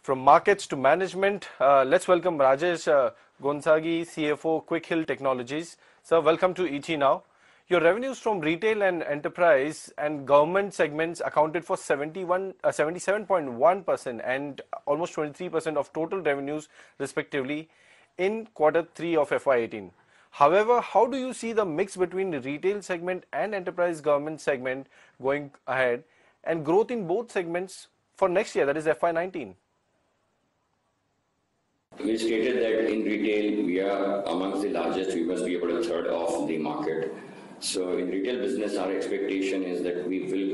From markets to management, let's welcome Rajesh Gonzagi, CFO, Quick Hill Technologies. Sir, welcome to ET Now. Your revenues from retail and enterprise and government segments accounted for 77.1% and almost 23% of total revenues, respectively, in Q3 of FY18. However, how do you see the mix between the retail segment and enterprise government segment going ahead, and growth in both segments for next year, that is FY19? We stated that in retail we are amongst the largest. We must be about a third of the market. So in retail business, our expectation is that we will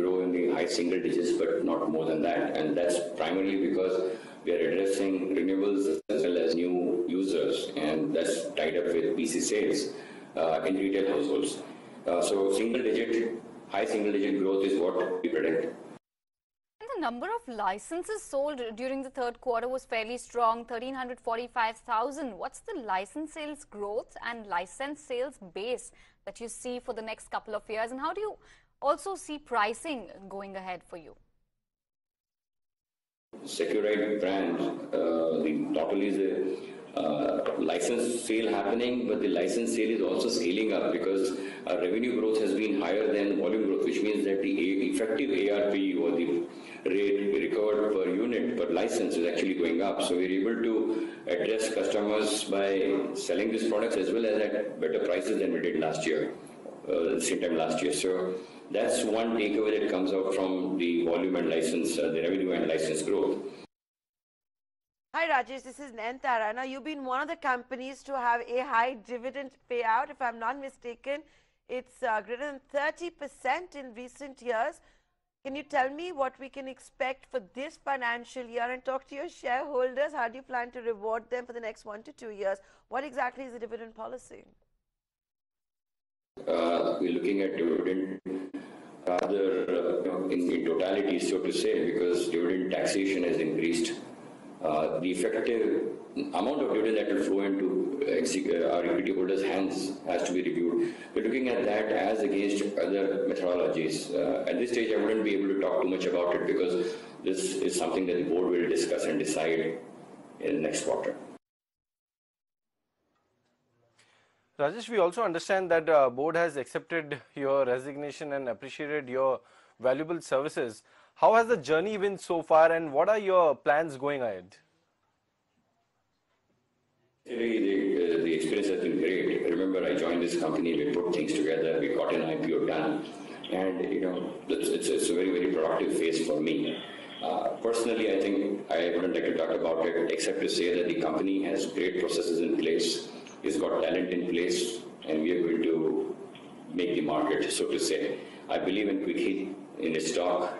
grow in the high single digits, but not more than that. And that's primarily because we are addressing renewables as well as new users, and that's tied up with PC sales in retail households. So high single digit growth is what we predict. The number of licenses sold during the third quarter was fairly strong, 1,345,000. What's the license sales growth and license sales base that you see for the next couple of years, and how do you also see pricing going ahead for you? Seqrite brand, not only is the license sale happening, but the license sale is also scaling up because our revenue growth has been higher than volume growth, which means that the effective ARP or the rate recovered per unit per license is actually going up. So we're able to address customers by selling these products as well as at better prices than we did last year, same time last year. So that's one takeaway that comes out from the volume and license, the revenue and license growth. Hi Rajesh, this is Nayantara. Now you've been one of the companies to have a high dividend payout. If I'm not mistaken, it's greater than 30% in recent years. Can you tell me what we can expect for this financial year, and talk to your shareholders? How do you plan to reward them for the next 1 to 2 years? What exactly is the dividend policy? We're looking at dividend rather in totality, so to say, because dividend taxation has increased. The effective amount of dividend that will flow into our equity holders' hands has to be reviewed. We're looking at that as against other methodologies. At this stage, I wouldn't be able to talk too much about it because this is something that the board will discuss and decide in the next quarter. Rajesh, we also understand that board has accepted your resignation and appreciated your valuable services. How has the journey been so far, and what are your plans going ahead? The experience has been great. Remember, I joined this company, we put things together, we got an IPO done, and it's a very, very productive phase for me. Personally, I think I wouldn't like to talk about it except to say that the company has great processes in place, it's got talent in place, and we are going to make the market, so to say. I believe in Quick Hill, in its stock,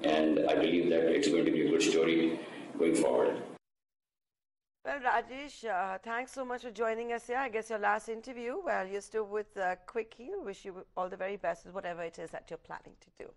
and I believe that it's going to be a good story going forward. Well, Rajesh, thanks so much for joining us here. I guess your last interview, well, you're still with Quick Hill. Wish you all the very best with whatever it is that you're planning to do.